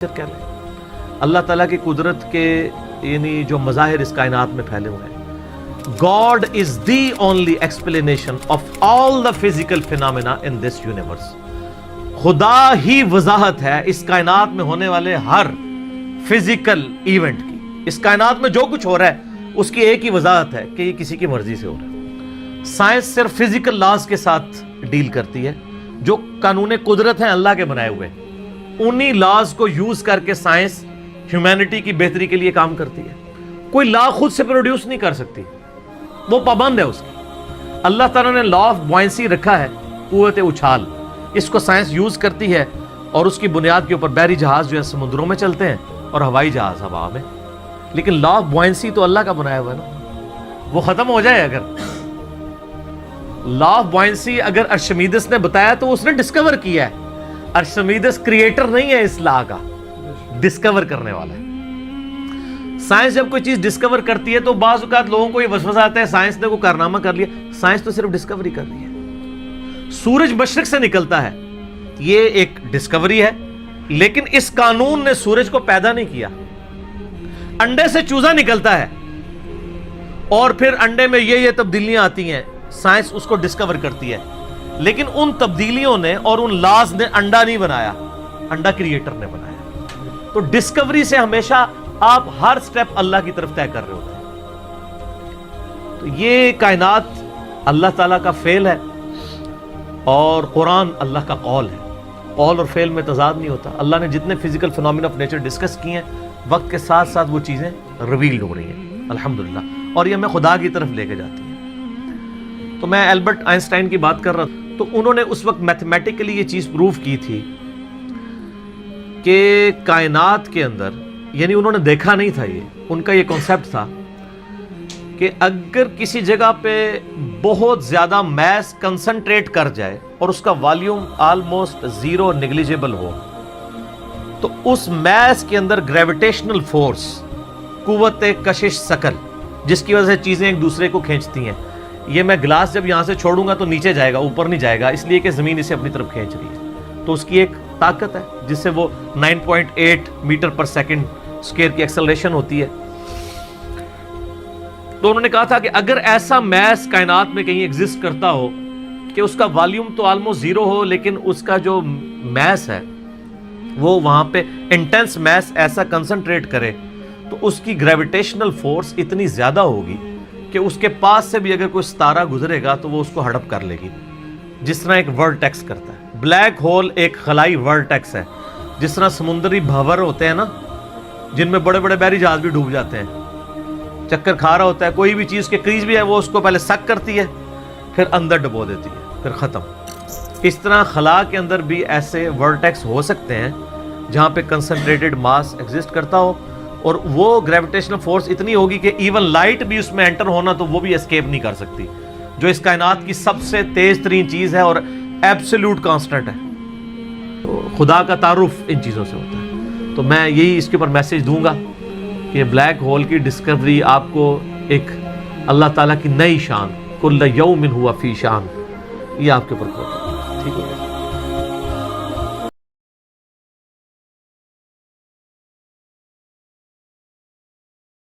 کہہ لیں اللہ تعالیٰ کی قدرت کے یعنی جو مظاہر اس کائنات میں پھیلے ہوئے ہیں. God is the only explanation of all the physical phenomena in this universe. خدا ہی وضاحت ہے اس کائنات میں ہونے والے ہر فزیکل ایونٹ کی. اس کائنات میں جو کچھ ہو رہا ہے اس کی ایک ہی وضاحت ہے کہ یہ کسی کی مرضی سے ہو رہا ہے. سائنس صرف فزیکل لاز کے ساتھ ڈیل کرتی ہے جو قانون قدرت ہیں اللہ کے بنائے ہوئے. انہی لاز کو یوز کر کے سائنس ہیومینٹی کی بہتری کے لیے کام کرتی ہے. کوئی لا خود سے پروڈیوس نہیں کر سکتی, وہ پابند ہے اس کی. اللہ تعالیٰ نے لا آف بوائنسی رکھا ہے, قوت اچھال, اس کو سائنس یوز کرتی ہے اور اس کی بنیاد کے اوپر بحری جہاز جو ہے سمندروں میں چلتے ہیں اور ہوائی جہاز ہوا میں. لیکن لا آف بوائنسی تو اللہ کا بنایا ہوا ہے نا, وہ ختم ہو جائے. اگر لا آف بوائنسی اگر ارشمیدس نے بتایا تو اس نے ڈسکور کیا ہے. ارشمیدس کریٹر نہیں ہے اس لا کا, ڈسکور کرنے والا ہے. سائنس جب کوئی چیز ڈسکور کرتی ہے تو بعض اوقات لوگوں کو یہ وسوسہ آتا ہے سائنس نے کوئی کارنامہ کر لیا. سائنس تو صرف ڈسکوری کر رہی ہے. سورج مشرق سے نکلتا ہے, یہ ایک ڈسکوری ہے, لیکن اس قانون نے سورج کو پیدا نہیں کیا. انڈے سے چوزا نکلتا ہے اور پھر انڈے میں یہ تبدیلیاں آتی ہیں, سائنس اس کو ڈسکور کرتی ہے. لیکن ان تبدیلیوں نے اور ان لاز نے انڈا نہیں بنایا, انڈا کریٹر نے بنایا. تو ڈسکوری سے ہمیشہ آپ ہر سٹیپ اللہ کی طرف طے کر رہے ہوتے ہیں. تو یہ کائنات اللہ تعالیٰ کا فعل ہے اور قرآن اللہ کا قول ہے. قول اور فعل میں تضاد نہیں ہوتا. اللہ نے جتنے physical phenomena of nature discuss کیے ہیں, وقت کے ساتھ ساتھ وہ چیزیں ریویل ہو رہی ہیں الحمدللہ, اور یہ ہمیں خدا کی طرف لے کے جاتی ہیں. تو میں البرٹ آئنسٹائن کی بات کر رہا تھا, تو انہوں نے اس وقت میتھمیٹیکلی یہ چیز پروف کی تھی کہ کائنات کے اندر, یعنی انہوں نے دیکھا نہیں تھا, یہ ان کا یہ کانسیپٹ تھا کہ اگر کسی جگہ پہ بہت زیادہ میس کنسنٹریٹ کر جائے اور اس کا والیوم آلموسٹ زیرو نیگلیجیبل ہو, تو اس میس کے اندر گریویٹیشنل فورس, قوت کشش ثقل, جس کی وجہ سے چیزیں ایک دوسرے کو کھینچتی ہیں. یہ میں گلاس جب یہاں سے چھوڑوں گا تو نیچے جائے گا, اوپر نہیں جائے گا, اس لیے کہ زمین اسے اپنی طرف کھینچ رہی ہے. تو اس کی ایک طاقت ہے جس سے وہ 9.8 میٹر پر سیکنڈ اسکوئر کی ایکسلریشن ہوتی ہے. تو انہوں نے کہا تھا کہ اگر ایسا میس کائنات میں کہیں ایگزسٹ کرتا ہو کہ اس کا والیوم تو آلموسٹ زیرو ہو, لیکن اس کا جو میس ہے وہ وہاں پہ انٹینس میس ایسا کنسنٹریٹ کرے, تو اس کی گریویٹیشنل فورس اتنی زیادہ ہوگی کہ اس کے پاس سے بھی اگر کوئی ستارہ گزرے گا تو وہ اس کو ہڑپ کر لے گی, جس طرح ایک ورٹیکس کرتا ہے. بلیک ہول ایک خلائی ورٹیکس ہے, جس طرح سمندری بھنور ہوتے ہیں نا, جن میں بڑے بڑے بحری جہاز بھی ڈوب جاتے ہیں, چکر کھا رہا ہوتا ہے, کوئی بھی چیز کے قریب بھی ہے وہ اس کو پہلے سک کرتی ہے پھر اندر ڈبو دیتی ہے, پھر ختم. اس طرح خلا کے اندر بھی ایسے ورٹیکس ہو سکتے ہیں جہاں پہ کنسنٹریٹڈ ماس ایگزسٹ کرتا ہو, اور وہ گریویٹیشنل فورس اتنی ہوگی کہ ایون لائٹ بھی اس میں انٹر ہونا تو وہ بھی اسکیپ نہیں کر سکتی, جو اس کائنات کی سب سے تیز ترین چیز ہے اور ایبسولوٹ کانسٹنٹ ہے. تو خدا کا تعارف ان چیزوں سے ہوتا ہے. تو میں یہی اس کے اوپر میسج دوں گا کہ بلیک ہول کی ڈسکوری آپ کو ایک اللہ تعالیٰ کی نئی شان, کل یوم ہوا فی شان, یہ آپ کے اوپر ٹھیک ہے.